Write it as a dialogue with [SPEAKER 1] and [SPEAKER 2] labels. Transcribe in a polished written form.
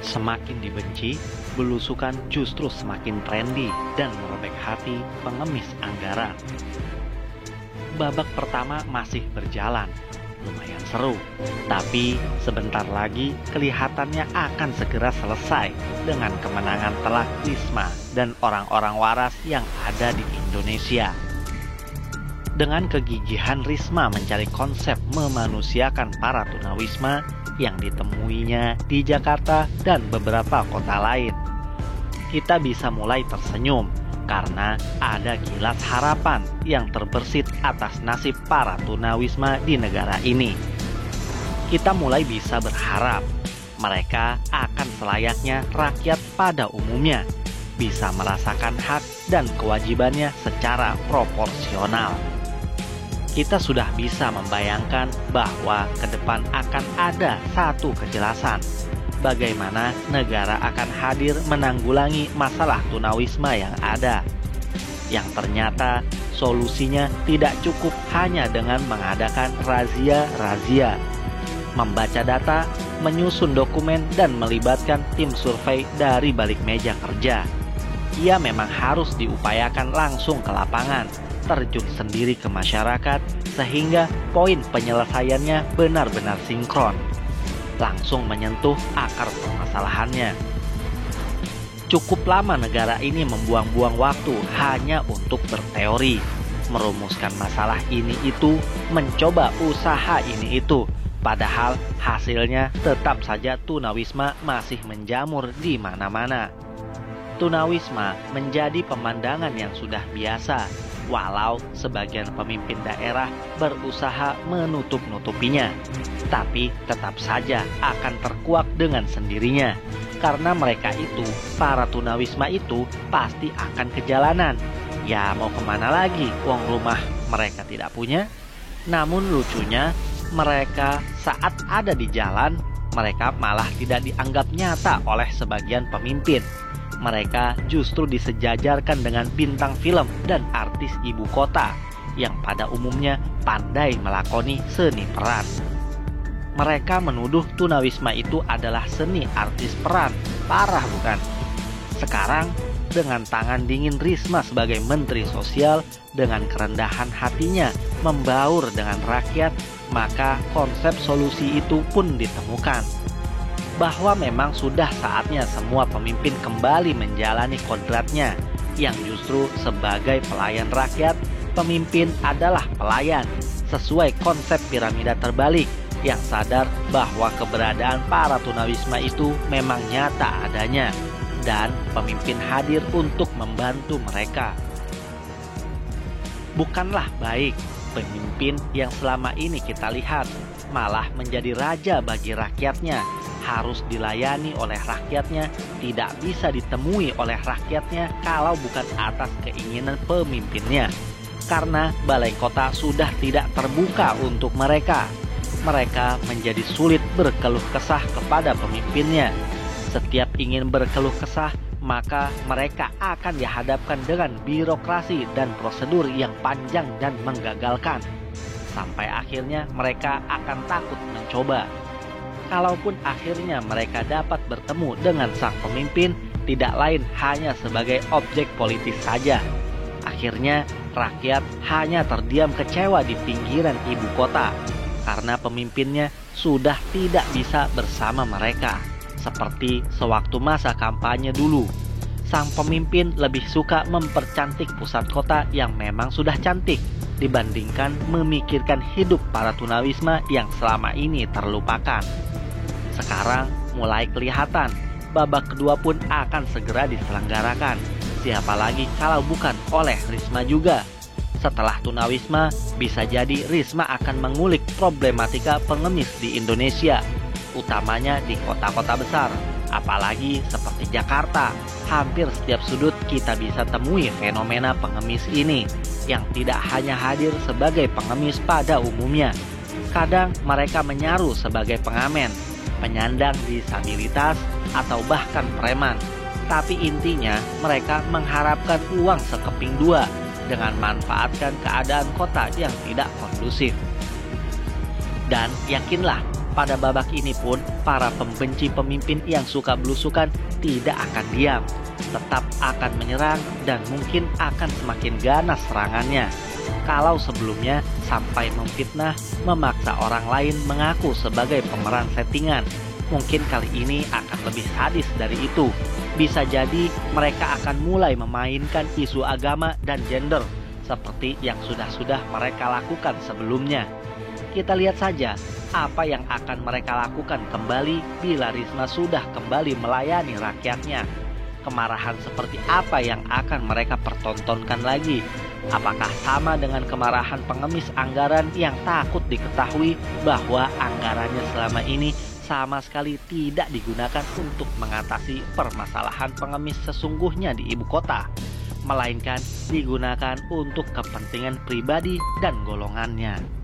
[SPEAKER 1] Semakin dibenci, belusukan justru semakin trendy dan merobek hati pengemis Anggara. Babak pertama masih berjalan, lumayan seru, tapi sebentar lagi kelihatannya akan segera selesai dengan kemenangan telak Risma dan orang-orang waras yang ada di Indonesia. Dengan kegigihan Risma mencari konsep memanusiakan para tunawisma yang ditemuinya di Jakarta dan beberapa kota lain, kita bisa mulai tersenyum karena ada kilas harapan yang terbersit atas nasib para tunawisma di negara ini. Kita mulai bisa berharap mereka akan selayaknya rakyat pada umumnya, bisa merasakan hak dan kewajibannya secara proporsional. Kita sudah bisa membayangkan bahwa ke depan akan ada satu kejelasan bagaimana negara akan hadir menanggulangi masalah tunawisma yang ada. Yang ternyata solusinya tidak cukup hanya dengan mengadakan razia-razia, membaca data, menyusun dokumen, dan melibatkan tim survei dari balik meja kerja. Ia memang harus diupayakan langsung ke lapangan, terjun sendiri ke masyarakat, sehingga poin penyelesaiannya benar-benar sinkron, langsung menyentuh akar permasalahannya. Cukup lama negara ini membuang-buang waktu hanya untuk berteori, merumuskan masalah ini itu, mencoba usaha ini itu, padahal hasilnya tetap saja tunawisma masih menjamur di mana-mana. Tunawisma menjadi pemandangan yang sudah biasa, walau sebagian pemimpin daerah berusaha menutup-nutupinya, tapi tetap saja akan terkuak dengan sendirinya. Karena mereka itu, para tunawisma itu, pasti akan ke jalanan. Ya mau kemana lagi, uang rumah mereka tidak punya. Namun lucunya, mereka saat ada di jalan, mereka malah tidak dianggap nyata oleh sebagian pemimpin. Mereka justru disejajarkan dengan bintang film dan artis ibu kota yang pada umumnya pandai melakoni seni peran. Mereka menuduh tunawisma itu adalah seni artis peran. Parah bukan? Sekarang dengan tangan dingin Risma sebagai Menteri Sosial, dengan kerendahan hatinya membaur dengan rakyat, maka konsep solusi itu pun ditemukan. Bahwa memang sudah saatnya semua pemimpin kembali menjalani kodratnya, yang justru sebagai pelayan rakyat. Pemimpin adalah pelayan, sesuai konsep piramida terbalik, yang sadar bahwa keberadaan para tunawisma itu memang nyata adanya, dan pemimpin hadir untuk membantu mereka. Bukanlah baik pemimpin yang selama ini kita lihat malah menjadi raja bagi rakyatnya, harus dilayani oleh rakyatnya, tidak bisa ditemui oleh rakyatnya kalau bukan atas keinginan pemimpinnya. Karena balai kota sudah tidak terbuka untuk mereka. Mereka menjadi sulit berkeluh kesah kepada pemimpinnya. Setiap ingin berkeluh kesah, maka mereka akan dihadapkan dengan birokrasi dan prosedur yang panjang dan menggagalkan. Sampai akhirnya mereka akan takut mencoba. Kalaupun akhirnya mereka dapat bertemu dengan sang pemimpin, tidak lain hanya sebagai objek politis saja. Akhirnya rakyat hanya terdiam kecewa di pinggiran ibu kota, karena pemimpinnya sudah tidak bisa bersama mereka. Seperti sewaktu masa kampanye dulu, sang pemimpin lebih suka mempercantik pusat kota yang memang sudah cantik, dibandingkan memikirkan hidup para tunawisma yang selama ini terlupakan. Sekarang mulai kelihatan, babak kedua pun akan segera diselenggarakan. Siapa lagi kalau bukan oleh Risma juga. Setelah tunawisma, bisa jadi Risma akan mengulik problematika pengemis di Indonesia, utamanya di kota-kota besar. Apalagi seperti Jakarta, hampir setiap sudut kita bisa temui fenomena pengemis ini, yang tidak hanya hadir sebagai pengemis pada umumnya. Kadang mereka menyaru sebagai pengamen, penyandang disabilitas, atau bahkan preman. Tapi intinya mereka mengharapkan uang sekeping dua dengan manfaatkan keadaan kota yang tidak kondusif. Dan yakinlah, Pada babak ini pun, para pembenci pemimpin yang suka belusukan tidak akan diam, tetap akan menyerang dan mungkin akan semakin ganas serangannya. Kalau sebelumnya sampai memfitnah, memaksa orang lain mengaku sebagai pemeran settingan, mungkin kali ini akan lebih sadis dari itu. Bisa jadi mereka akan mulai memainkan isu agama dan gender, seperti yang sudah mereka lakukan sebelumnya. Kita lihat saja apa yang akan mereka lakukan kembali bila Risma sudah kembali melayani rakyatnya. Kemarahan seperti apa yang akan mereka pertontonkan lagi? Apakah sama dengan kemarahan pengemis anggaran yang takut diketahui bahwa anggarannya selama ini sama sekali tidak digunakan untuk mengatasi permasalahan pengemis sesungguhnya di ibu kota, melainkan digunakan untuk kepentingan pribadi dan golongannya.